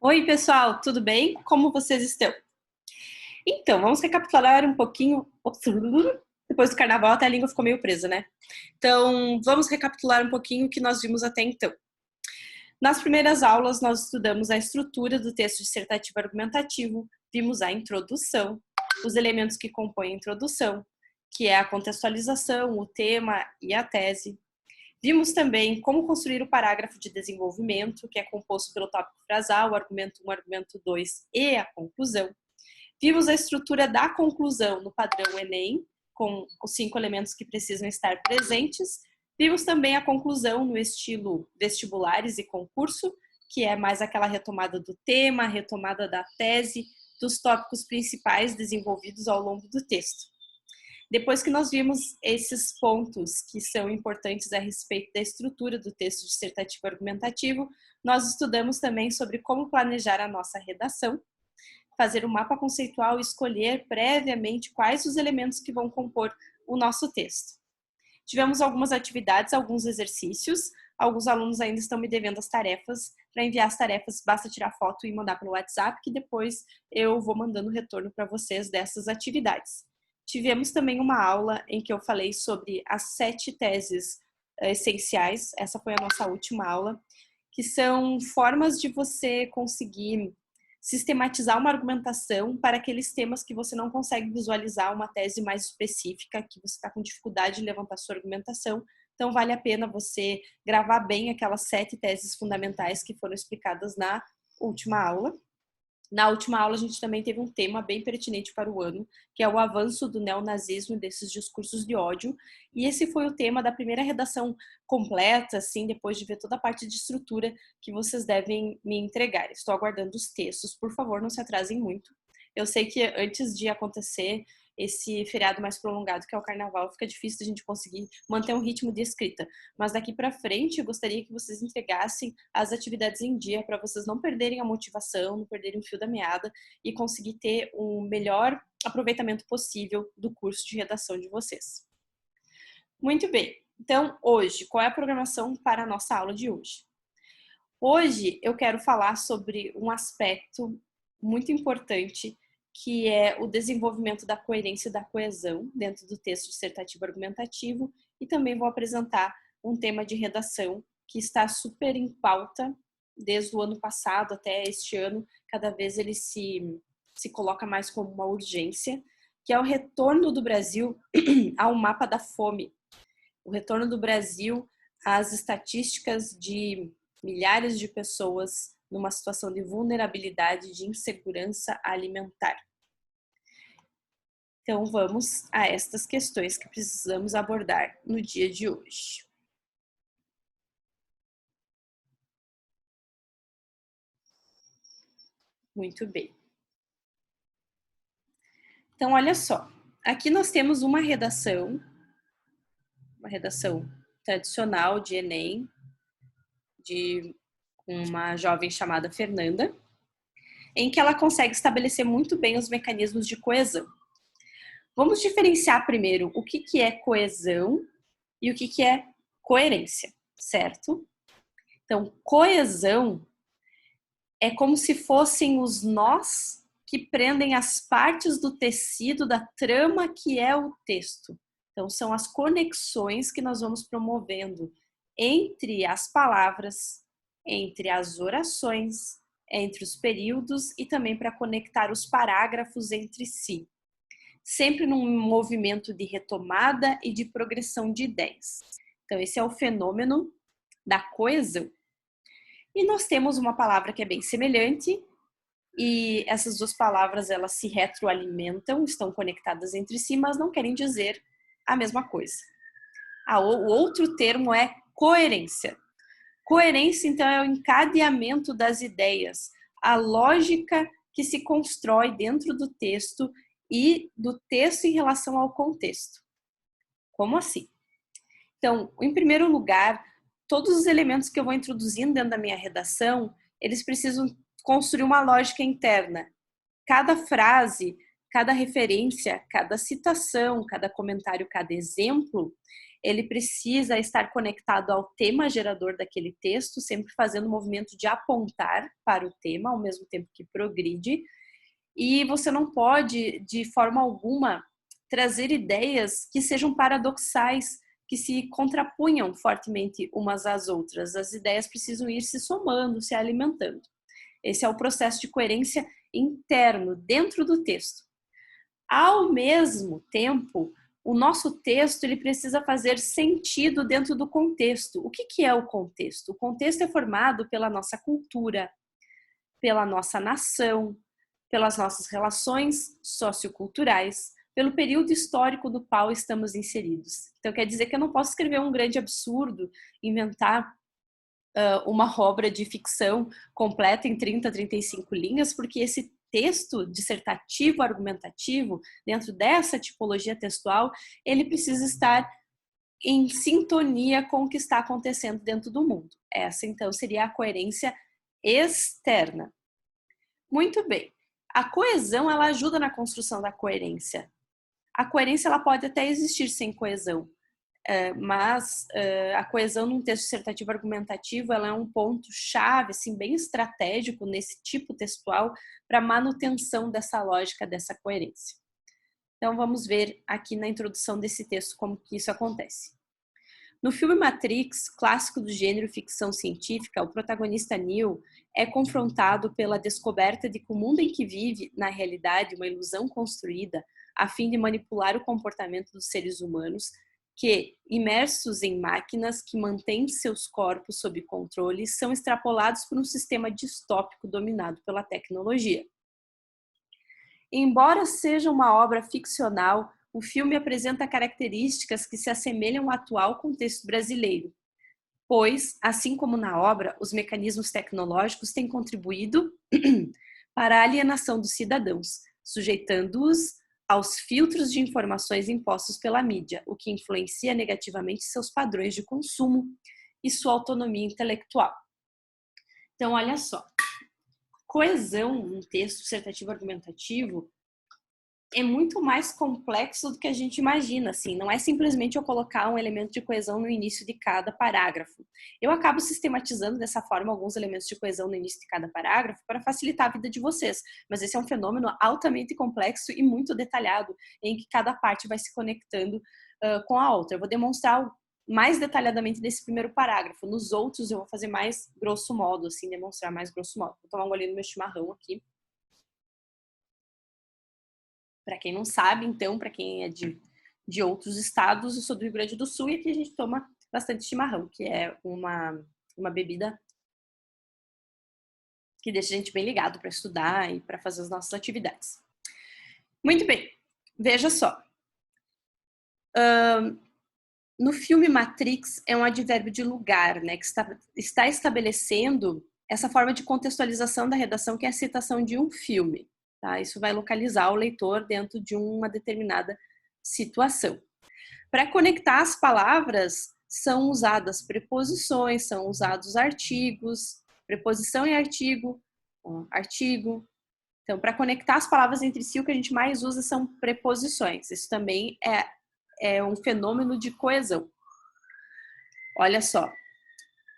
Oi, pessoal, tudo bem? Como vocês estão? Então, vamos recapitular um pouquinho. Depois do carnaval, até a língua ficou meio presa, né? Então, vamos recapitular um pouquinho o que nós vimos até então. Nas primeiras aulas, nós estudamos a estrutura do texto dissertativo argumentativo, vimos a introdução, os elementos que compõem a introdução, que é a contextualização, o tema e a tese. Vimos também como construir o parágrafo de desenvolvimento, que é composto pelo tópico frasal, o argumento 1, o argumento 2 e a conclusão. Vimos a estrutura da conclusão no padrão Enem, com os 5 elementos que precisam estar presentes. Vimos também a conclusão no estilo vestibulares e concurso, que é mais aquela retomada do tema, retomada da tese, dos tópicos principais desenvolvidos ao longo do texto. Depois que nós vimos esses pontos que são importantes a respeito da estrutura do texto dissertativo argumentativo, nós estudamos também sobre como planejar a nossa redação, fazer um mapa conceitual e escolher previamente quais os elementos que vão compor o nosso texto. Tivemos algumas atividades, alguns exercícios, alguns alunos ainda estão me devendo as tarefas. Para enviar as tarefas, basta tirar foto e mandar pelo WhatsApp, que depois eu vou mandando retorno para vocês dessas atividades. Tivemos também uma aula em que eu falei sobre as 7 teses essenciais, essa foi a nossa última aula, que são formas de você conseguir sistematizar uma argumentação para aqueles temas que você não consegue visualizar uma tese mais específica, que você está com dificuldade de levantar sua argumentação. Então, vale a pena você gravar bem aquelas 7 teses fundamentais que foram explicadas na última aula. Na última aula, a gente também teve um tema bem pertinente para o ano, que é o avanço do neonazismo e desses discursos de ódio. E esse foi o tema da primeira redação completa, assim, depois de ver toda a parte de estrutura que vocês devem me entregar. Estou aguardando os textos, por favor, não se atrasem muito. Eu sei que antes de acontecer esse feriado mais prolongado, que é o carnaval, fica difícil a gente conseguir manter um ritmo de escrita. Mas daqui para frente, eu gostaria que vocês entregassem as atividades em dia para vocês não perderem a motivação, não perderem o fio da meada e conseguir ter um melhor aproveitamento possível do curso de redação de vocês. Muito bem. Então, hoje, qual é a programação para a nossa aula de hoje? Hoje eu quero falar sobre um aspecto muito importante, que é o desenvolvimento da coerência e da coesão dentro do texto dissertativo argumentativo, e também vou apresentar um tema de redação que está super em pauta desde o ano passado até este ano, cada vez ele se coloca mais como uma urgência, que é o retorno do Brasil ao mapa da fome, o retorno do Brasil às estatísticas de milhares de pessoas numa situação de vulnerabilidade, de insegurança alimentar. Então, vamos a estas questões que precisamos abordar no dia de hoje. Muito bem. Então, olha só. Aqui nós temos uma redação tradicional de Enem, de uma jovem chamada Fernanda, em que ela consegue estabelecer muito bem os mecanismos de coesão. Vamos diferenciar primeiro o que é coesão e o que é coerência, certo? Então, coesão é como se fossem os nós que prendem as partes do tecido da trama que é o texto. Então, são as conexões que nós vamos promovendo entre as palavras, entre as orações, entre os períodos e também para conectar os parágrafos entre si. Sempre num movimento de retomada e de progressão de ideias. Então, esse é o fenômeno da coesão. E nós temos uma palavra que é bem semelhante, e essas duas palavras elas se retroalimentam, estão conectadas entre si, mas não querem dizer a mesma coisa. O outro termo é coerência. Coerência, então, é o encadeamento das ideias, a lógica que se constrói dentro do texto e do texto em relação ao contexto. Como assim? Então, em primeiro lugar, todos os elementos que eu vou introduzindo dentro da minha redação, eles precisam construir uma lógica interna. Cada frase, cada referência, cada citação, cada comentário, cada exemplo, ele precisa estar conectado ao tema gerador daquele texto, sempre fazendo o movimento de apontar para o tema, ao mesmo tempo que progride. E você não pode, de forma alguma, trazer ideias que sejam paradoxais, que se contrapunham fortemente umas às outras. As ideias precisam ir se somando, se alimentando. Esse é o processo de coerência interno, dentro do texto. Ao mesmo tempo, o nosso texto ele precisa fazer sentido dentro do contexto. O que é o contexto? O contexto é formado pela nossa cultura, pela nossa nação, pelas nossas relações socioculturais, pelo período histórico do qual estamos inseridos. Então, quer dizer que eu não posso escrever um grande absurdo, inventar uma obra de ficção completa em 30, 35 linhas, porque esse texto dissertativo, argumentativo, dentro dessa tipologia textual, ele precisa estar em sintonia com o que está acontecendo dentro do mundo. Essa, então, seria a coerência externa. Muito bem. A coesão, ela ajuda na construção da coerência. A coerência, ela pode até existir sem coesão, mas a coesão num texto dissertativo argumentativo, ela é um ponto-chave, assim, bem estratégico nesse tipo textual para manutenção dessa lógica, dessa coerência. Então, vamos ver aqui na introdução desse texto como que isso acontece. No filme Matrix, clássico do gênero ficção científica, o protagonista Neo é confrontado pela descoberta de que o mundo em que vive, na realidade, uma ilusão construída a fim de manipular o comportamento dos seres humanos que, imersos em máquinas que mantêm seus corpos sob controle, são extrapolados por um sistema distópico dominado pela tecnologia. Embora seja uma obra ficcional, o filme apresenta características que se assemelham ao atual contexto brasileiro, pois, assim como na obra, os mecanismos tecnológicos têm contribuído para a alienação dos cidadãos, sujeitando-os aos filtros de informações impostos pela mídia, o que influencia negativamente seus padrões de consumo e sua autonomia intelectual. Então, olha só, coesão num texto dissertativo argumentativo é muito mais complexo do que a gente imagina, assim, não é simplesmente eu colocar um elemento de coesão no início de cada parágrafo. Eu acabo sistematizando dessa forma alguns elementos de coesão no início de cada parágrafo para facilitar a vida de vocês, mas esse é um fenômeno altamente complexo e muito detalhado, em que cada parte vai se conectando com a outra. Eu vou demonstrar mais detalhadamente nesse primeiro parágrafo, nos outros eu vou fazer mais grosso modo, assim, demonstrar mais grosso modo. Vou tomar um golinho no meu chimarrão aqui. Para quem não sabe, então, para quem é de outros estados, eu sou do Rio Grande do Sul e aqui a gente toma bastante chimarrão, que é uma bebida que deixa a gente bem ligado para estudar e para fazer as nossas atividades. Muito bem, veja só. No filme Matrix é um advérbio de lugar, né, que está estabelecendo essa forma de contextualização da redação, que é a citação de um filme. Tá? Isso vai localizar o leitor dentro de uma determinada situação. Para conectar as palavras, são usadas preposições, são usados artigos, preposição e artigo, artigo. Então, para conectar as palavras entre si, o que a gente mais usa são preposições. Isso também é um fenômeno de coesão. Olha só,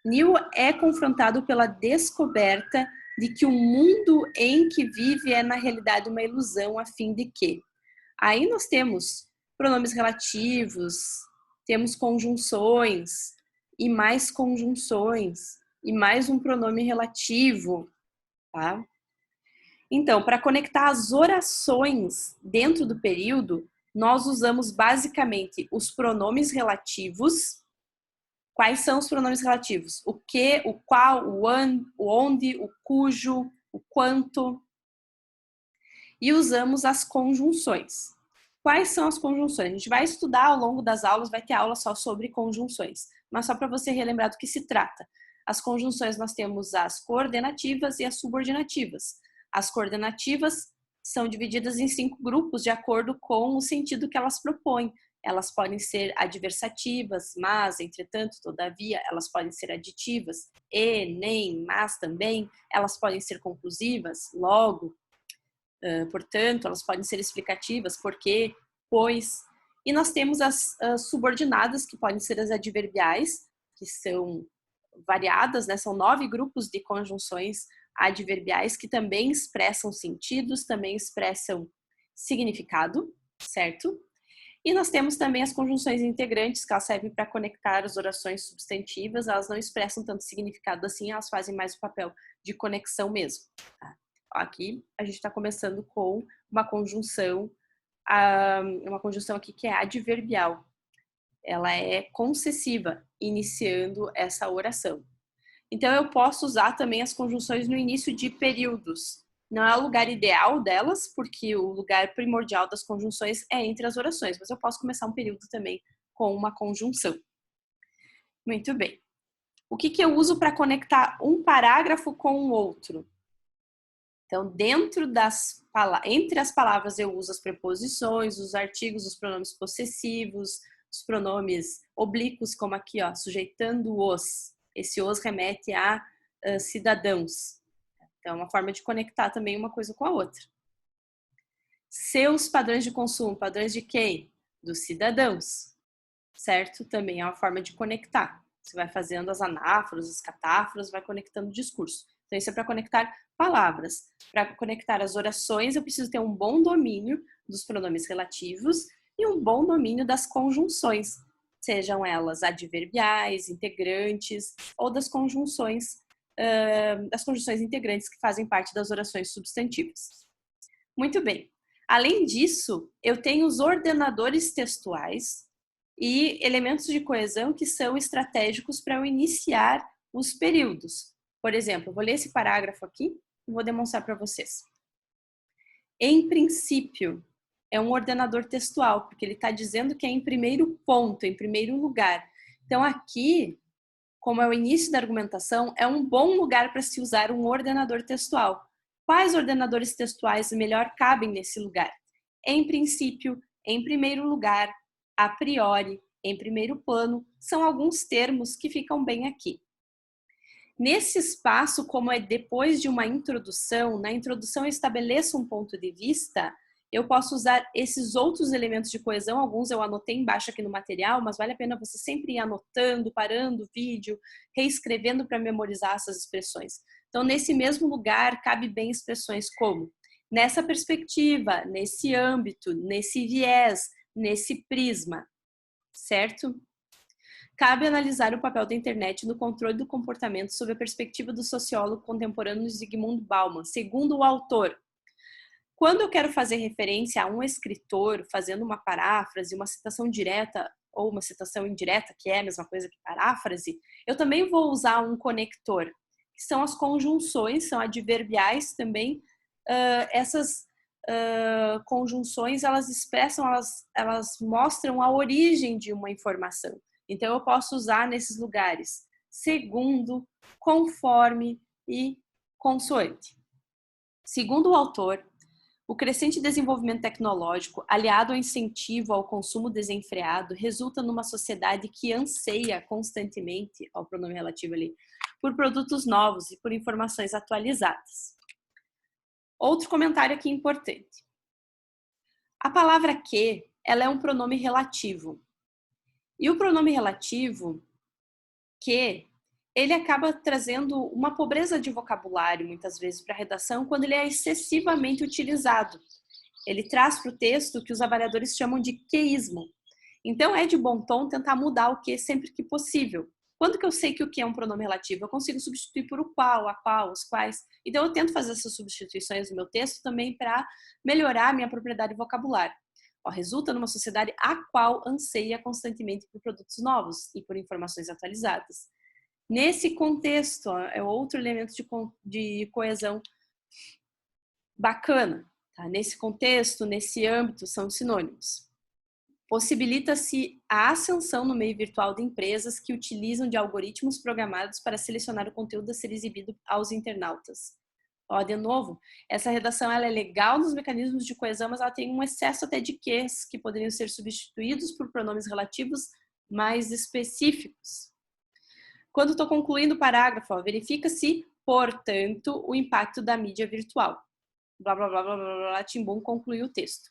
Neo é confrontado pela descoberta de que o mundo em que vive é, na realidade, uma ilusão, a fim de que. Aí nós temos pronomes relativos, temos conjunções, e mais um pronome relativo, tá? Então, para conectar as orações dentro do período, nós usamos basicamente os pronomes relativos. Quais são os pronomes relativos? O que, o qual, o onde, o cujo, o quanto. E usamos as conjunções. Quais são as conjunções? A gente vai estudar ao longo das aulas, vai ter aula só sobre conjunções. Mas só para você relembrar do que se trata. As conjunções nós temos as coordenativas e as subordinativas. As coordenativas são divididas em 5 grupos de acordo com o sentido que elas propõem. Elas podem ser adversativas, mas, entretanto, todavia, elas podem ser aditivas, e, nem, mas também. Elas podem ser conclusivas, logo, portanto, elas podem ser explicativas, porque, pois. E nós temos as subordinadas, que podem ser as adverbiais, que são variadas, né? São 9 grupos de conjunções adverbiais que também expressam sentidos, também expressam significado, certo? E nós temos também as conjunções integrantes, que elas servem para conectar as orações substantivas, elas não expressam tanto significado assim, elas fazem mais o papel de conexão mesmo. Tá? Aqui a gente está começando com uma conjunção aqui que é adverbial. Ela é concessiva, iniciando essa oração. Então, eu posso usar também as conjunções no início de períodos. Não é o lugar ideal delas, porque o lugar primordial das conjunções é entre as orações, mas eu posso começar um período também com uma conjunção. Muito bem. O que eu uso para conectar um parágrafo com o outro? Então, entre as palavras eu uso as preposições, os artigos, os pronomes possessivos, os pronomes oblíquos, como aqui, ó, sujeitando-os. Esse os remete a cidadãos. Então, é uma forma de conectar também uma coisa com a outra. Seus padrões de consumo, padrões de quem? Dos cidadãos, certo? Também é uma forma de conectar. Você vai fazendo as anáforas, as catáforas, vai conectando o discurso. Então, isso é para conectar palavras. Para conectar as orações, eu preciso ter um bom domínio dos pronomes relativos e um bom domínio das conjunções, sejam elas adverbiais, integrantes ou das conjunções integrantes que fazem parte das orações substantivas. Muito bem. Além disso, eu tenho os ordenadores textuais e elementos de coesão que são estratégicos para eu iniciar os períodos. Por exemplo, eu vou ler esse parágrafo aqui e vou demonstrar para vocês. Em princípio, é um ordenador textual, porque ele está dizendo que é em primeiro ponto, em primeiro lugar. Então, aqui, como é o início da argumentação, é um bom lugar para se usar um ordenador textual. Quais ordenadores textuais melhor cabem nesse lugar? Em princípio, em primeiro lugar, a priori, em primeiro plano, são alguns termos que ficam bem aqui. Nesse espaço, como é depois de uma introdução, na introdução eu estabeleço um ponto de vista, eu posso usar esses outros elementos de coesão, alguns eu anotei embaixo aqui no material, mas vale a pena você sempre ir anotando, parando o vídeo, reescrevendo para memorizar essas expressões. Então, nesse mesmo lugar, cabe bem expressões como nessa perspectiva, nesse âmbito, nesse viés, nesse prisma, certo? Cabe analisar o papel da internet no controle do comportamento sob a perspectiva do sociólogo contemporâneo Zygmunt Bauman. Segundo o autor, quando eu quero fazer referência a um escritor fazendo uma paráfrase, uma citação direta ou uma citação indireta, que é a mesma coisa que paráfrase, eu também vou usar um conector, que são as conjunções, são adverbiais também. Essas conjunções, elas expressam, elas mostram a origem de uma informação. Então, eu posso usar nesses lugares segundo, conforme e consoante. Segundo o autor, o crescente desenvolvimento tecnológico, aliado ao incentivo ao consumo desenfreado, resulta numa sociedade que anseia constantemente, ao pronome relativo ali, por produtos novos e por informações atualizadas. Outro comentário aqui importante. A palavra que, ela é um pronome relativo. E o pronome relativo, que, ele acaba trazendo uma pobreza de vocabulário, muitas vezes, para a redação, quando ele é excessivamente utilizado. Ele traz para o texto o que os avaliadores chamam de queísmo. Então, é de bom tom tentar mudar o que sempre que possível. Quando que eu sei que o que é um pronome relativo? Eu consigo substituir por o qual, a qual, os quais. Então, eu tento fazer essas substituições no meu texto também para melhorar a minha propriedade vocabular. Resulta numa sociedade a qual anseia constantemente por produtos novos e por informações atualizadas. Nesse contexto, é outro elemento de coesão bacana. Tá? Nesse contexto, nesse âmbito, são sinônimos. Possibilita-se a ascensão no meio virtual de empresas que utilizam de algoritmos programados para selecionar o conteúdo a ser exibido aos internautas. De novo, essa redação ela é legal nos mecanismos de coesão, mas ela tem um excesso até de ques que poderiam ser substituídos por pronomes relativos mais específicos. Quando estou concluindo o parágrafo, verifica-se, portanto, o impacto da mídia virtual. Blá, blá, blá, blá, blá, blá, Timbum concluiu o texto.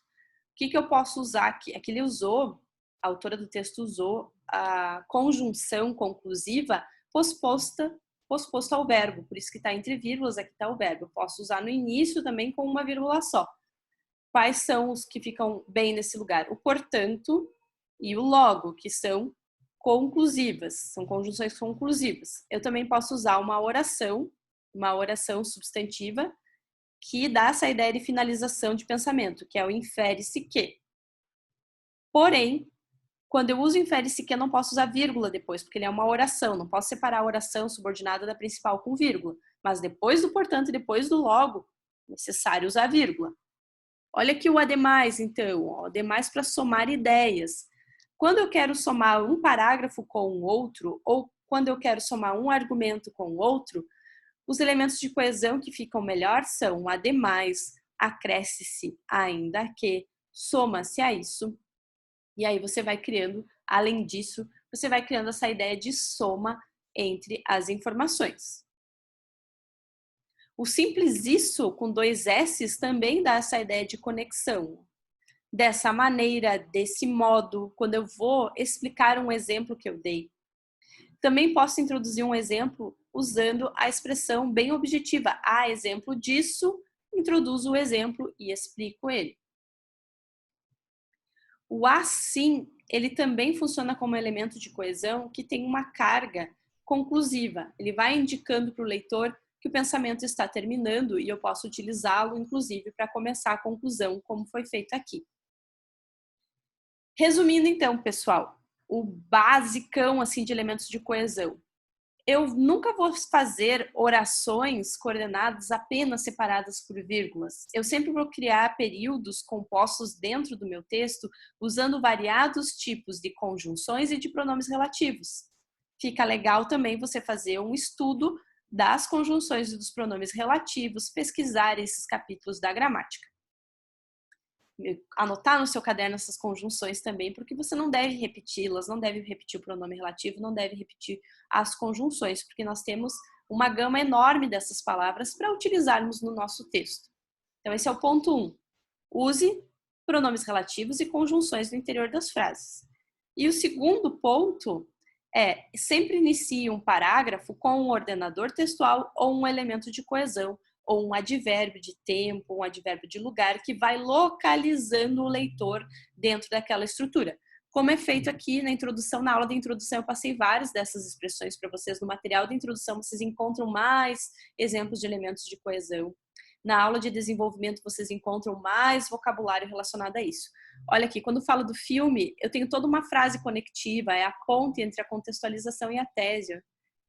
que eu posso usar aqui? Aqui ele usou, a autora do texto usou a conjunção conclusiva posposto ao verbo, por isso que está entre vírgulas, aqui está o verbo. Eu posso usar no início também com uma vírgula só. Quais são os que ficam bem nesse lugar? O portanto e o logo, que são conclusivas, são conjunções conclusivas. Eu também posso usar uma oração substantiva, que dá essa ideia de finalização de pensamento, que é o infere-se que. Porém, quando eu uso infere-se que, eu não posso usar vírgula depois, porque ele é uma oração, não posso separar a oração subordinada da principal com vírgula. Mas depois do portanto e depois do logo, é necessário usar vírgula. Olha aqui o ademais, então. O ademais para somar ideias. Quando eu quero somar um parágrafo com o outro, ou quando eu quero somar um argumento com o outro, os elementos de coesão que ficam melhor são o ademais, acresce-se ainda que, soma-se a isso. E aí você vai criando, além disso, você vai criando essa ideia de soma entre as informações. O simples isso, com 2 S's, também dá essa ideia de conexão. Dessa maneira, desse modo, quando eu vou explicar um exemplo que eu dei. Também posso introduzir um exemplo usando a expressão bem objetiva. A exemplo disso, introduzo o exemplo e explico ele. O assim, ele também funciona como elemento de coesão que tem uma carga conclusiva. Ele vai indicando para o leitor que o pensamento está terminando e eu posso utilizá-lo, inclusive, para começar a conclusão, como foi feito aqui. Resumindo, então, pessoal, o basicão assim, de elementos de coesão. Eu nunca vou fazer orações coordenadas apenas separadas por vírgulas. Eu sempre vou criar períodos compostos dentro do meu texto usando variados tipos de conjunções e de pronomes relativos. Fica legal também você fazer um estudo das conjunções e dos pronomes relativos, pesquisar esses capítulos da gramática. Anotar no seu caderno essas conjunções também, porque você não deve repeti-las, não deve repetir o pronome relativo, não deve repetir as conjunções, porque nós temos uma gama enorme dessas palavras para utilizarmos no nosso texto. Então, esse é o ponto 1. Use pronomes relativos e conjunções no interior das frases. E o segundo ponto é, sempre inicie um parágrafo com um ordenador textual ou um elemento de coesão, ou um advérbio de tempo, um advérbio de lugar, que vai localizando o leitor dentro daquela estrutura. Como é feito aqui na introdução, na aula de introdução, eu passei várias dessas expressões para vocês. No material de introdução, vocês encontram mais exemplos de elementos de coesão. Na aula de desenvolvimento, vocês encontram mais vocabulário relacionado a isso. Olha aqui, quando falo do filme, eu tenho toda uma frase conectiva, é a ponte entre a contextualização e a tese.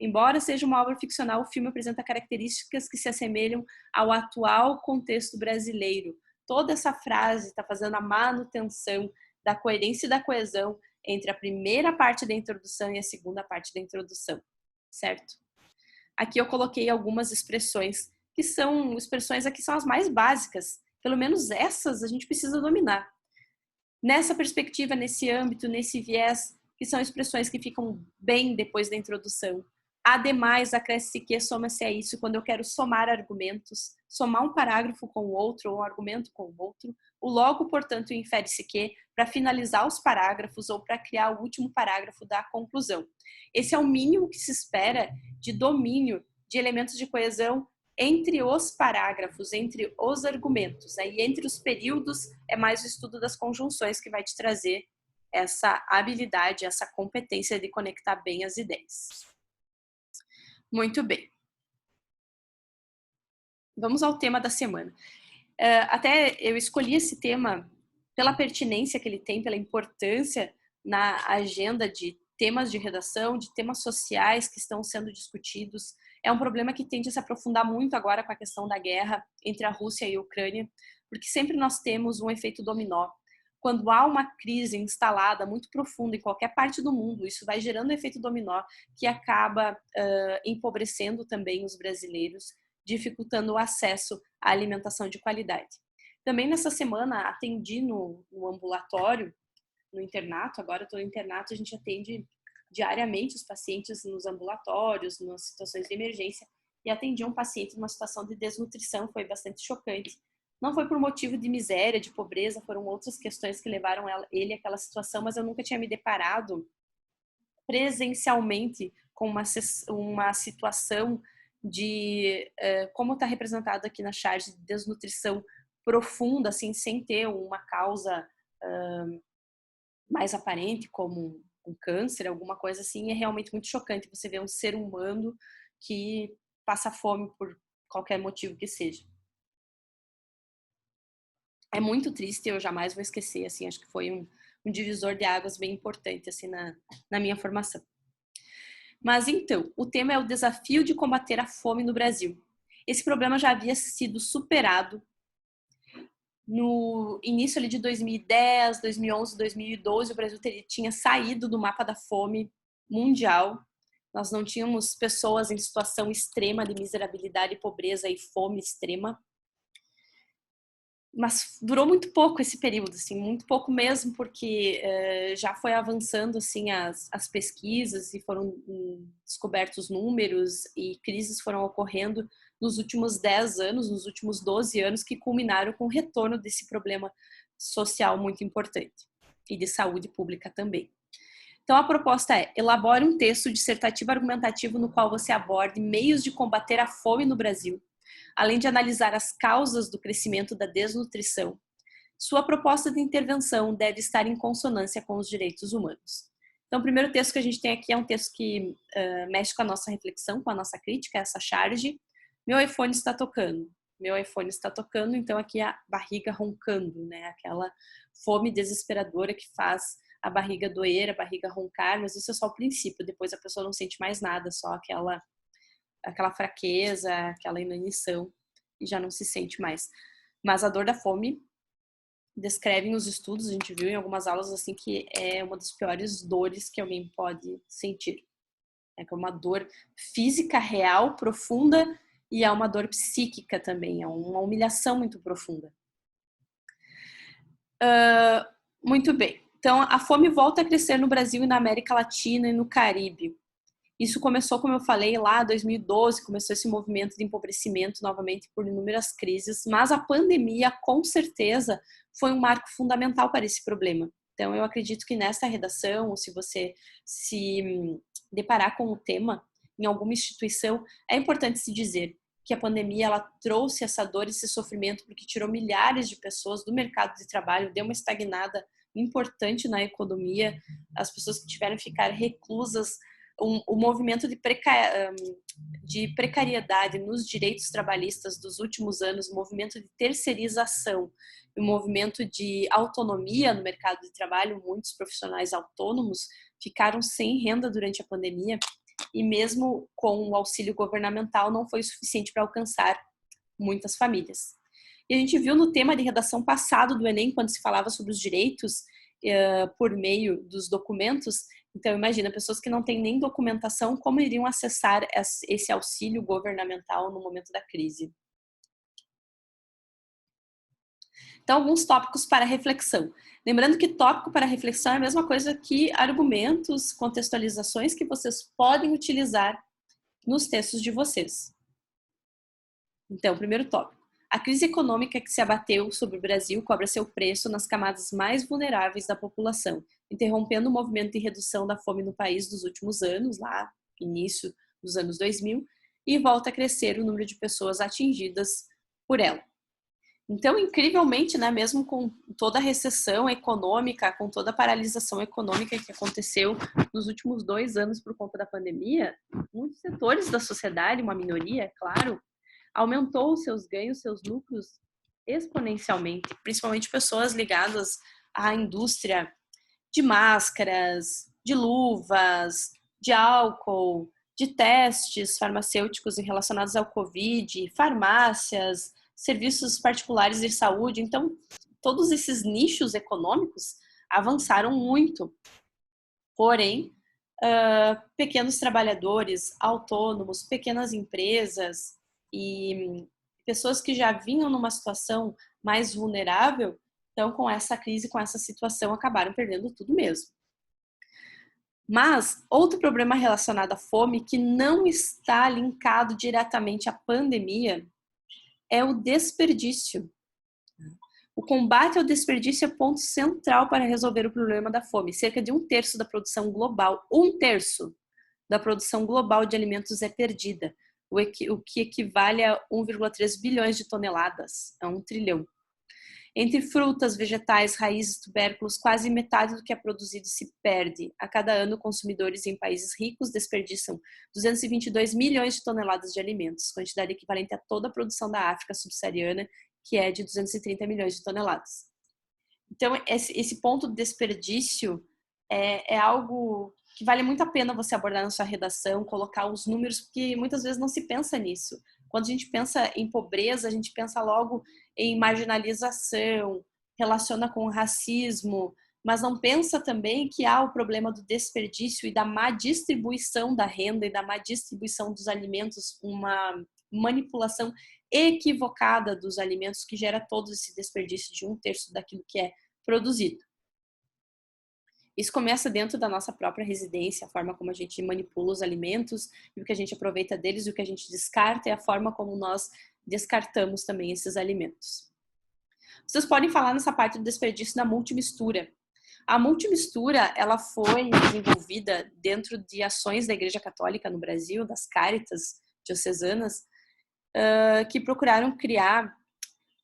Embora seja uma obra ficcional, o filme apresenta características que se assemelham ao atual contexto brasileiro. Toda essa frase está fazendo a manutenção da coerência e da coesão entre a primeira parte da introdução e a segunda parte da introdução, certo? Aqui eu coloquei algumas expressões, que são expressões aqui são as mais básicas. Pelo menos essas a gente precisa dominar. Nessa perspectiva, nesse âmbito, nesse viés, que são expressões que ficam bem depois da introdução. Ademais, acresce-se que, soma-se a isso, quando eu quero somar argumentos, somar um parágrafo com o outro, ou um argumento com o outro. O logo, portanto, infere-se que, para finalizar os parágrafos ou para criar o último parágrafo da conclusão. Esse é o mínimo que se espera de domínio de elementos de coesão entre os parágrafos, entre os argumentos. Aí, entre os períodos, é mais o estudo das conjunções que vai te trazer essa habilidade, essa competência de conectar bem as ideias. Muito bem. Vamos ao tema da semana. Até eu escolhi esse tema pela pertinência que ele tem, pela importância na agenda de temas de redação, de temas sociais que estão sendo discutidos. É um problema que tende a se aprofundar muito agora com a questão da guerra entre a Rússia e a Ucrânia, porque sempre nós temos um efeito dominó. Quando há uma crise instalada muito profunda em qualquer parte do mundo, isso vai gerando um efeito dominó que acaba empobrecendo também os brasileiros, dificultando o acesso à alimentação de qualidade. Também nessa semana atendi no ambulatório, no internato, agora eu estou no internato, a gente atende diariamente os pacientes nos ambulatórios, nas situações de emergência, e atendi um paciente numa situação de desnutrição, foi bastante chocante, Não foi por motivo de miséria, de pobreza, foram outras questões que levaram ele àquela situação, mas eu nunca tinha me deparado presencialmente com uma situação de como está representado aqui na charge de desnutrição profunda, assim, sem ter uma causa mais aparente, como um câncer, alguma coisa assim. É realmente muito chocante você ver um ser humano que passa fome por qualquer motivo que seja. É muito triste, eu jamais vou esquecer, assim, acho que foi um divisor de águas bem importante, assim, na minha formação. Mas então, o tema é o desafio de combater a fome no Brasil. Esse problema já havia sido superado no início ali de 2010, 2011, 2012, o Brasil tinha saído do mapa da fome mundial. Nós não tínhamos pessoas em situação extrema de miserabilidade, pobreza e fome extrema. Mas durou muito pouco esse período, assim, muito pouco mesmo, porque já foi avançando assim as pesquisas e foram descobertos números e crises foram ocorrendo nos últimos 10 anos, nos últimos 12 anos, que culminaram com o retorno desse problema social muito importante e de saúde pública também. Então, a proposta é: elabore um texto dissertativo argumentativo no qual você aborde meios de combater a fome no Brasil, além de analisar as causas do crescimento da desnutrição. Sua proposta de intervenção deve estar em consonância com os direitos humanos. Então, o primeiro texto que a gente tem aqui é um texto que mexe com a nossa reflexão, com a nossa crítica, essa charge. Meu iPhone está tocando. Meu iPhone está tocando, então aqui é a barriga roncando, né? Aquela fome desesperadora que faz a barriga doer, a barriga roncar, mas isso é só o princípio, depois a pessoa não sente mais nada, só aquela fraqueza, aquela inanição, e já não se sente mais. Mas a dor da fome, descrevem os estudos, a gente viu em algumas aulas assim, que é uma das piores dores que alguém pode sentir. É uma dor física real, profunda, e é uma dor psíquica também, é uma humilhação muito profunda. Muito bem. Então, a fome volta a crescer no Brasil e na América Latina e no Caribe. Isso começou, como eu falei, lá em 2012, começou esse movimento de empobrecimento novamente por inúmeras crises, mas a pandemia, com certeza, foi um marco fundamental para esse problema. Então, eu acredito que nesta redação, ou se você se deparar com o tema em alguma instituição, é importante se dizer que a pandemia ela trouxe essa dor e esse sofrimento porque tirou milhares de pessoas do mercado de trabalho, deu uma estagnada importante na economia, as pessoas que tiveram que ficar reclusas, o movimento de precariedade nos direitos trabalhistas dos últimos anos, o movimento de terceirização, o movimento de autonomia no mercado de trabalho, muitos profissionais autônomos ficaram sem renda durante a pandemia e mesmo com o auxílio governamental não foi suficiente para alcançar muitas famílias. E a gente viu no tema de redação passado do Enem, quando se falava sobre os direitos por meio dos documentos. Então, imagina, pessoas que não têm nem documentação, como iriam acessar esse auxílio governamental no momento da crise? Então, alguns tópicos para reflexão. Lembrando que tópico para reflexão é a mesma coisa que argumentos, contextualizações que vocês podem utilizar nos textos de vocês. Então, primeiro tópico. A crise econômica que se abateu sobre o Brasil cobra seu preço nas camadas mais vulneráveis da população, interrompendo o movimento de redução da fome no país dos últimos anos, lá início dos anos 2000, e volta a crescer o número de pessoas atingidas por ela. Então, incrivelmente, né, mesmo com toda a recessão econômica, com toda a paralisação econômica que aconteceu nos últimos 2 anos por conta da pandemia, muitos setores da sociedade, uma minoria, é claro, aumentou os seus ganhos, seus lucros exponencialmente, principalmente pessoas ligadas à indústria de máscaras, de luvas, de álcool, de testes farmacêuticos relacionados ao Covid, farmácias, serviços particulares de saúde. Então, todos esses nichos econômicos avançaram muito. Porém, pequenos trabalhadores, autônomos, pequenas empresas e pessoas que já vinham numa situação mais vulnerável, então com essa crise, com essa situação, acabaram perdendo tudo mesmo. Mas outro problema relacionado à fome que não está linkado diretamente à pandemia é o desperdício. O combate ao desperdício é ponto central para resolver o problema da fome. Cerca de 1/3 da produção global, 1/3 da produção global de alimentos é perdida, o que equivale a 1,3 bilhões de toneladas, a 1 trilhão. Entre frutas, vegetais, raízes, tubérculos, quase metade do que é produzido se perde. A cada ano, consumidores em países ricos desperdiçam 222 milhões de toneladas de alimentos, quantidade equivalente a toda a produção da África subsaariana, que é de 230 milhões de toneladas. Então, esse ponto de desperdício é algo que vale muito a pena você abordar na sua redação, colocar os números, porque muitas vezes não se pensa nisso. Quando a gente pensa em pobreza, a gente pensa logo em marginalização, relaciona com racismo, mas não pensa também que há o problema do desperdício e da má distribuição da renda e da má distribuição dos alimentos, uma manipulação equivocada dos alimentos que gera todo esse desperdício de 1/3 daquilo que é produzido. Isso começa dentro da nossa própria residência, a forma como a gente manipula os alimentos, e o que a gente aproveita deles, e o que a gente descarta, e a forma como nós descartamos também esses alimentos. Vocês podem falar nessa parte do desperdício da multimistura. A multimistura, ela foi desenvolvida dentro de ações da Igreja Católica no Brasil, das Cáritas diocesanas, que procuraram criar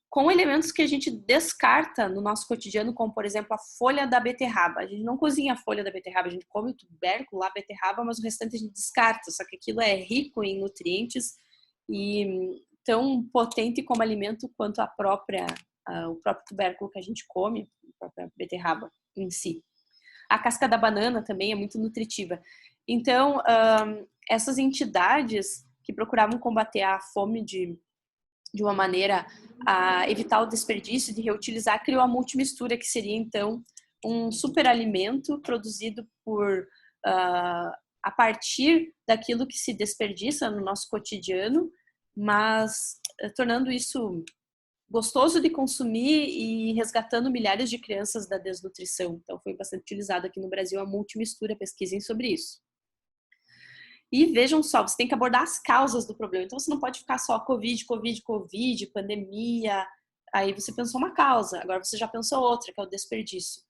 com elementos que a gente descarta no nosso cotidiano, como, por exemplo, a folha da beterraba. A gente não cozinha a folha da beterraba, a gente come o tubérculo lá, a beterraba, mas o restante a gente descarta, só que aquilo é rico em nutrientes e tão potente como alimento quanto o próprio tubérculo que a gente come, a própria beterraba em si. A casca da banana também é muito nutritiva. Então, essas entidades que procuravam combater a fome de uma maneira a evitar o desperdício, de reutilizar, criou a multimistura, que seria, então, um superalimento produzido a partir daquilo que se desperdiça no nosso cotidiano, mas tornando isso gostoso de consumir e resgatando milhares de crianças da desnutrição. Então, foi bastante utilizado aqui no Brasil a multimistura, pesquisem sobre isso. E vejam só, você tem que abordar as causas do problema. Então, você não pode ficar só Covid, pandemia. Aí você pensou uma causa, agora você já pensou outra, que é o desperdício.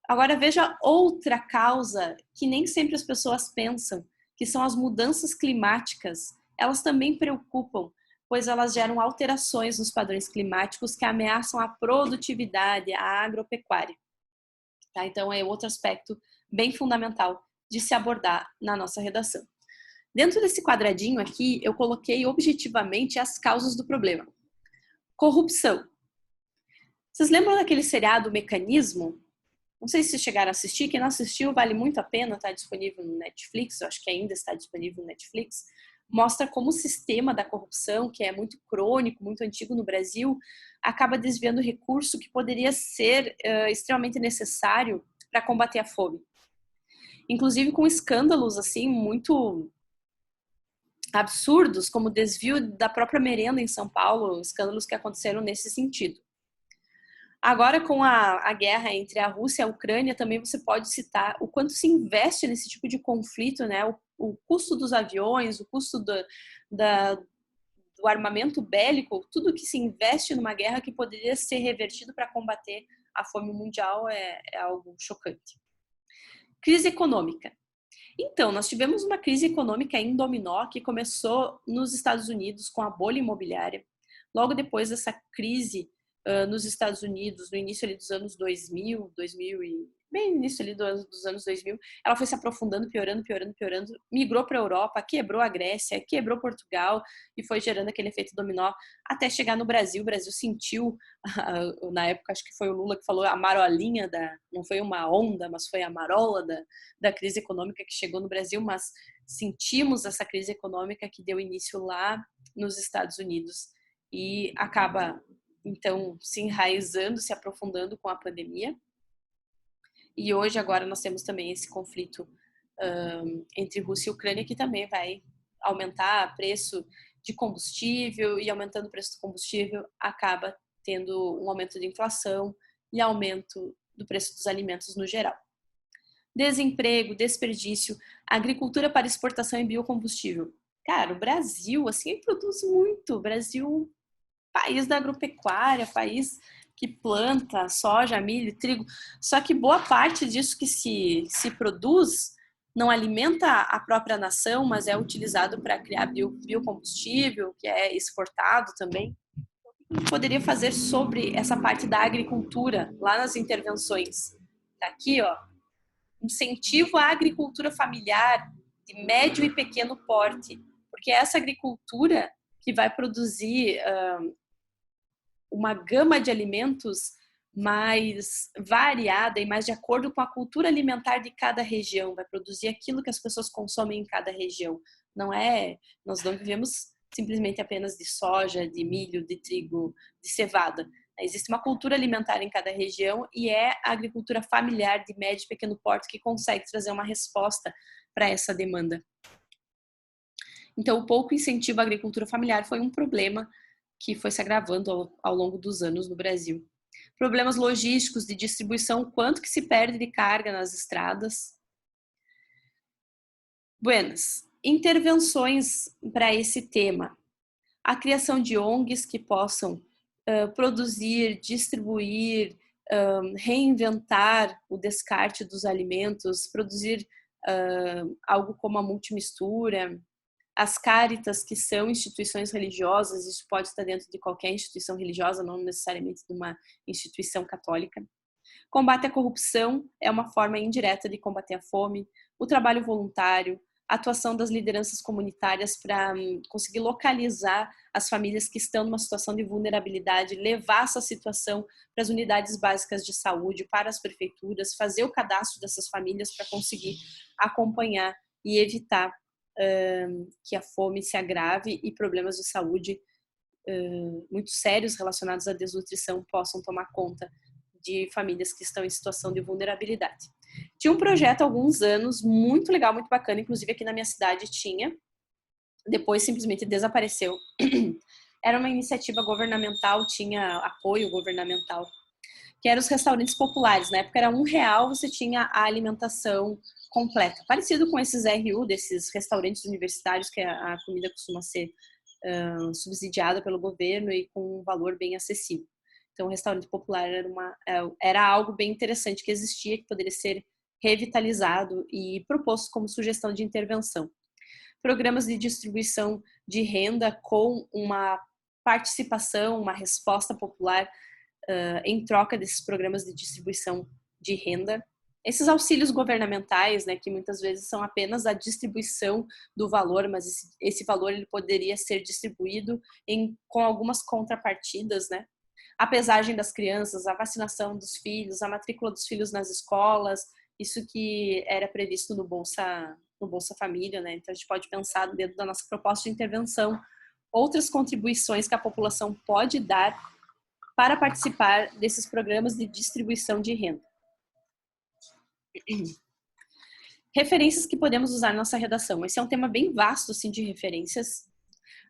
Agora veja outra causa que nem sempre as pessoas pensam, que são as mudanças climáticas. Elas também preocupam, pois elas geram alterações nos padrões climáticos que ameaçam a produtividade, a agropecuária. Tá? Então, é outro aspecto bem fundamental de se abordar na nossa redação. Dentro desse quadradinho aqui, eu coloquei objetivamente as causas do problema. Corrupção. Vocês lembram daquele seriado Mecanismo? Não sei se vocês chegaram a assistir. Quem não assistiu, vale muito a pena, está disponível no Netflix, eu acho que ainda está disponível no Netflix. Mostra como o sistema da corrupção, que é muito crônico, muito antigo no Brasil, acaba desviando recurso que poderia ser extremamente necessário para combater a fome. Inclusive com escândalos assim muito absurdos, como o desvio da própria merenda em São Paulo, escândalos que aconteceram nesse sentido. Agora, com a guerra entre a Rússia e a Ucrânia, também você pode citar o quanto se investe nesse tipo de conflito, né? O custo dos aviões, o custo do armamento bélico, tudo que se investe numa guerra que poderia ser revertido para combater a fome mundial é algo chocante. Crise econômica. Então, nós tivemos uma crise econômica em dominó que começou nos Estados Unidos com a bolha imobiliária. Logo depois dessa crise nos Estados Unidos, no início ali dos anos 2000, bem início ali dos anos 2000, ela foi se aprofundando, piorando, migrou para a Europa, quebrou a Grécia, quebrou Portugal e foi gerando aquele efeito dominó até chegar no Brasil. O Brasil sentiu, na época acho que foi o Lula que falou a marolinha, não foi uma onda, mas foi a marola da crise econômica que chegou no Brasil, mas sentimos essa crise econômica que deu início lá nos Estados Unidos e acaba então se enraizando, se aprofundando com a pandemia. E hoje, agora, nós temos também esse conflito entre Rússia e Ucrânia, que também vai aumentar o preço de combustível, e aumentando o preço do combustível, acaba tendo um aumento de inflação e aumento do preço dos alimentos no geral. Desemprego, desperdício, agricultura para exportação e biocombustível. Cara, o Brasil, assim, produz muito. O Brasil, país da agropecuária, país que planta soja, milho, trigo, só que boa parte disso que se produz não alimenta a própria nação, mas é utilizado para criar biocombustível, que é exportado também. O que a gente poderia fazer sobre essa parte da agricultura, lá nas intervenções? Tá aqui, ó, incentivo à agricultura familiar de médio e pequeno porte, porque é essa agricultura que vai produzir uma gama de alimentos mais variada e mais de acordo com a cultura alimentar de cada região, vai produzir aquilo que as pessoas consomem em cada região. Nós não vivemos simplesmente apenas de soja, de milho, de trigo, de cevada. Existe uma cultura alimentar em cada região e é a agricultura familiar de médio e pequeno porte que consegue trazer uma resposta para essa demanda. Então, o pouco incentivo à agricultura familiar foi um problema que foi se agravando ao longo dos anos no Brasil. Problemas logísticos de distribuição, quanto que se perde de carga nas estradas. Buenas, intervenções para esse tema. A criação de ONGs que possam produzir, distribuir, reinventar o descarte dos alimentos, produzir algo como a multimistura. As Cáritas, que são instituições religiosas, isso pode estar dentro de qualquer instituição religiosa, não necessariamente de uma instituição católica. Combate à corrupção é uma forma indireta de combater a fome. O trabalho voluntário, a atuação das lideranças comunitárias para conseguir localizar as famílias que estão numa situação de vulnerabilidade, levar essa situação para as unidades básicas de saúde, para as prefeituras, fazer o cadastro dessas famílias para conseguir acompanhar e evitar que a fome se agrave e problemas de saúde muito sérios relacionados à desnutrição possam tomar conta de famílias que estão em situação de vulnerabilidade. Tinha um projeto há alguns anos, muito legal, muito bacana, inclusive aqui na minha cidade tinha, depois simplesmente desapareceu. Era uma iniciativa governamental, tinha apoio governamental, que eram os restaurantes populares. Na época era R$1, você tinha a alimentação completa. Parecido com esses RU, desses restaurantes universitários, que a comida costuma ser subsidiada pelo governo e com um valor bem acessível. Então, o restaurante popular era algo bem interessante que existia, que poderia ser revitalizado e proposto como sugestão de intervenção. Programas de distribuição de renda com uma participação, uma resposta popular em troca desses programas de distribuição de renda. Esses auxílios governamentais, né, que muitas vezes são apenas a distribuição do valor, mas esse valor ele poderia ser distribuído com algumas contrapartidas, né? A pesagem das crianças, a vacinação dos filhos, a matrícula dos filhos nas escolas, isso que era previsto no Bolsa Família, né? Então a gente pode pensar dentro da nossa proposta de intervenção outras contribuições que a população pode dar para participar desses programas de distribuição de renda. Referências que podemos usar na nossa redação. Esse é um tema bem vasto, assim, de referências.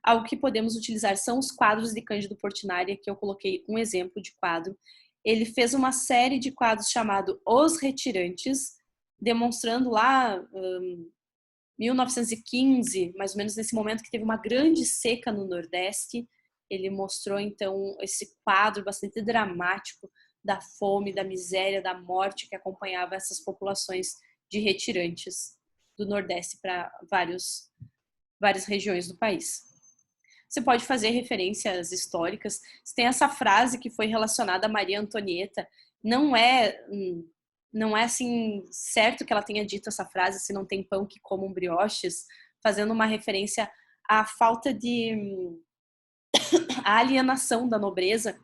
Algo que podemos utilizar são os quadros de Cândido Portinari, que eu coloquei um exemplo de quadro. Ele fez uma série de quadros chamado Os Retirantes, demonstrando lá 1915, mais ou menos nesse momento que teve uma grande seca no Nordeste. Ele mostrou, então, esse quadro bastante dramático da fome, da miséria, da morte que acompanhava essas populações de retirantes do Nordeste para várias regiões do país. Você pode fazer referências históricas. Você tem essa frase que foi relacionada a Maria Antonieta. Não é assim certo que ela tenha dito essa frase, se não tem pão que comam brioches, fazendo uma referência à falta à alienação da nobreza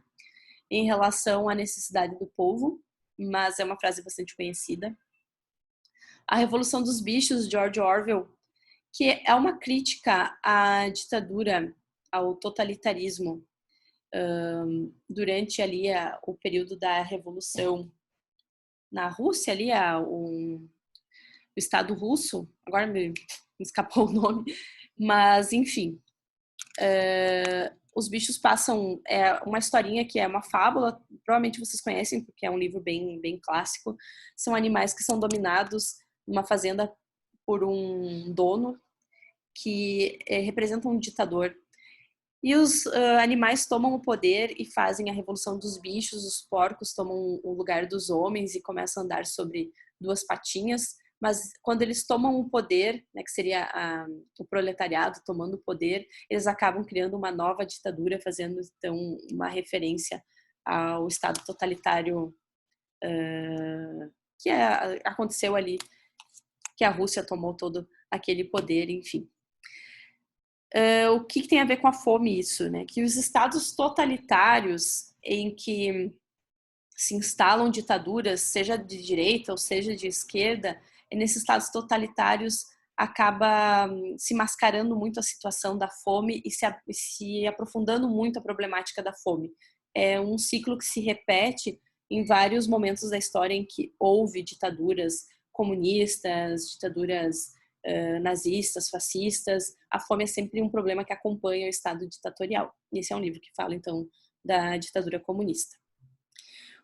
em relação à necessidade do povo, mas é uma frase bastante conhecida. A Revolução dos Bichos, George Orwell, que é uma crítica à ditadura, ao totalitarismo durante ali o período da Revolução na Rússia, ali o Estado russo, agora me escapou o nome, mas enfim, os bichos passam, uma historinha que é uma fábula, provavelmente vocês conhecem, porque é um livro bem, bem clássico. São animais que são dominados numa fazenda por um dono que representa um ditador. E os animais tomam o poder e fazem a revolução dos bichos, os porcos tomam o lugar dos homens e começam a andar sobre duas patinhas, mas quando eles tomam o poder, né, que seria o proletariado tomando o poder, eles acabam criando uma nova ditadura, fazendo então uma referência ao Estado totalitário que aconteceu ali, que a Rússia tomou todo aquele poder, enfim. O que tem a ver com a fome isso, né? Que os estados totalitários em que se instalam ditaduras, seja de direita ou seja de esquerda, nesses estados totalitários acaba se mascarando muito a situação da fome e se aprofundando muito a problemática da fome. É um ciclo que se repete em vários momentos da história em que houve ditaduras comunistas, ditaduras nazistas, fascistas. A fome é sempre um problema que acompanha o estado ditatorial. Esse é um livro que fala, então, da ditadura comunista.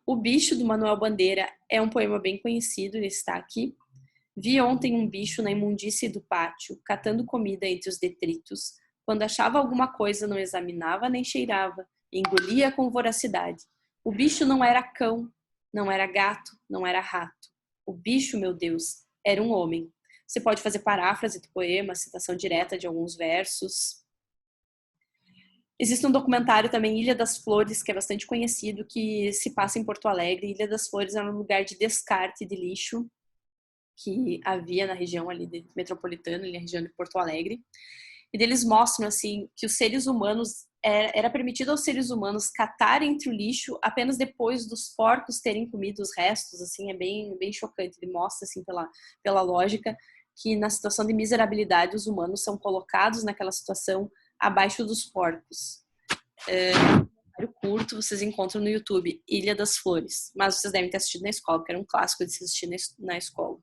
O Bicho, do Manuel Bandeira, é um poema bem conhecido, ele está aqui. Vi ontem um bicho na imundície do pátio, catando comida entre os detritos. Quando achava alguma coisa, não examinava nem cheirava, engolia com voracidade. O bicho não era cão, não era gato, não era rato. O bicho, meu Deus, era um homem. Você pode fazer paráfrase do poema, citação direta de alguns versos. Existe um documentário também, Ilha das Flores, que é bastante conhecido, que se passa em Porto Alegre. Ilha das Flores é um lugar de descarte de lixo que havia na região ali metropolitana, na região de Porto Alegre. E eles mostram assim que os seres humanos era permitido aos seres humanos catar entre o lixo apenas depois dos porcos terem comido os restos. Assim, é bem chocante. Ele mostra assim pela lógica que na situação de miserabilidade os humanos são colocados naquela situação abaixo dos porcos. Curto, vocês encontram no YouTube, Ilha das Flores, mas vocês devem ter assistido na escola, porque era um clássico de se assistir na escola.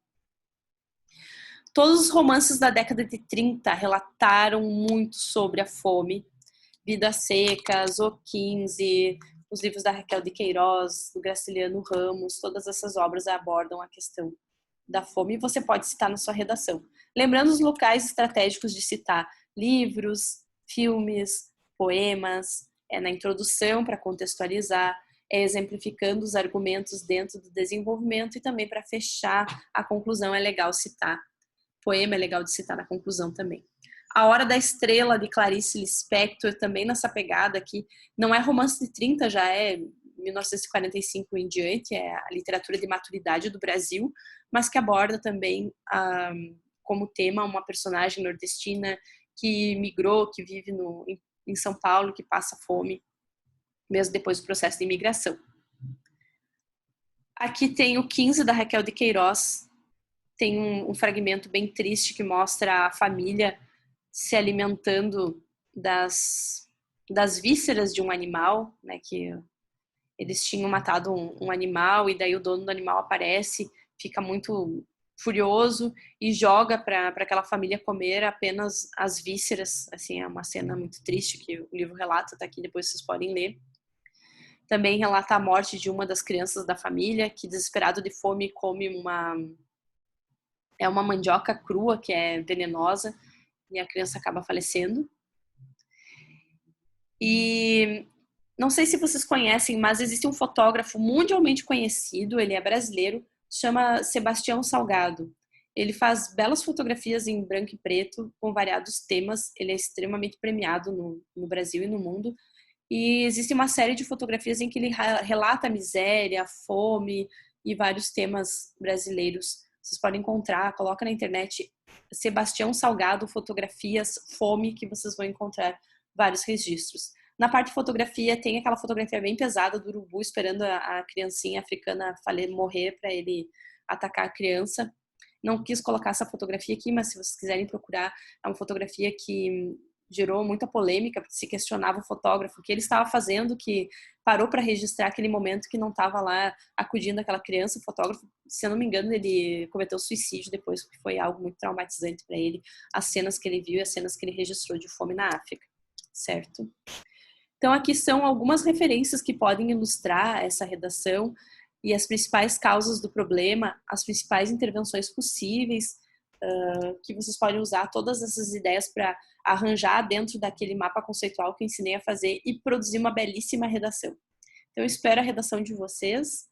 Todos os romances da década de 30 relataram muito sobre a fome. Vidas Secas, O 15, os livros da Raquel de Queiroz, do Graciliano Ramos, todas essas obras abordam a questão da fome e você pode citar na sua redação. Lembrando os locais estratégicos de citar livros, filmes, poemas, na introdução para contextualizar, exemplificando os argumentos dentro do desenvolvimento e também para fechar a conclusão é legal citar. Poema é legal de citar na conclusão também. A Hora da Estrela, de Clarice Lispector, também nessa pegada aqui, não é romance de 30, já é 1945 em diante, é a literatura de maturidade do Brasil, mas que aborda também como tema uma personagem nordestina que migrou, que vive em São Paulo, que passa fome, mesmo depois do processo de imigração. Aqui tem o 15, da Raquel de Queiroz, tem um fragmento bem triste que mostra a família se alimentando das vísceras de um animal, né, que eles tinham matado um animal e daí o dono do animal aparece, fica muito furioso e joga para aquela família comer apenas as vísceras. Assim, é uma cena muito triste que o livro relata, tá aqui, depois vocês podem ler. Também relata a morte de uma das crianças da família, que desesperado de fome come uma mandioca crua que é venenosa e a criança acaba falecendo. E não sei se vocês conhecem, mas existe um fotógrafo mundialmente conhecido, ele é brasileiro, chama Sebastião Salgado. Ele faz belas fotografias em branco e preto, com variados temas. Ele é extremamente premiado no Brasil e no mundo. E existe uma série de fotografias em que ele relata a miséria, a fome e vários temas brasileiros. Vocês podem encontrar, coloca na internet Sebastião Salgado, fotografias, fome, que vocês vão encontrar vários registros. Na parte de fotografia, tem aquela fotografia bem pesada do urubu esperando a criancinha africana morrer para ele atacar a criança. Não quis colocar essa fotografia aqui, mas se vocês quiserem procurar, é uma fotografia que gerou muita polêmica, porque se questionava o fotógrafo, o que ele estava fazendo, que parou para registrar aquele momento que não estava lá acudindo aquela criança. O fotógrafo, se eu não me engano, ele cometeu suicídio depois, porque foi algo muito traumatizante para ele, as cenas que ele viu e as cenas que ele registrou de fome na África, certo? Então aqui são algumas referências que podem ilustrar essa redação e as principais causas do problema, as principais intervenções possíveis, que vocês podem usar todas essas ideias para arranjar dentro daquele mapa conceitual que eu ensinei a fazer e produzir uma belíssima redação. Então, eu espero a redação de vocês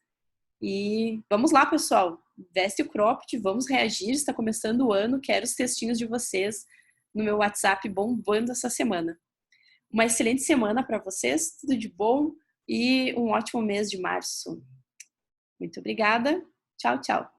e vamos lá, pessoal. Veste o cropped, vamos reagir, está começando o ano, quero os textinhos de vocês no meu WhatsApp bombando essa semana. Uma excelente semana para vocês, tudo de bom e um ótimo mês de março. Muito obrigada. Tchau, tchau.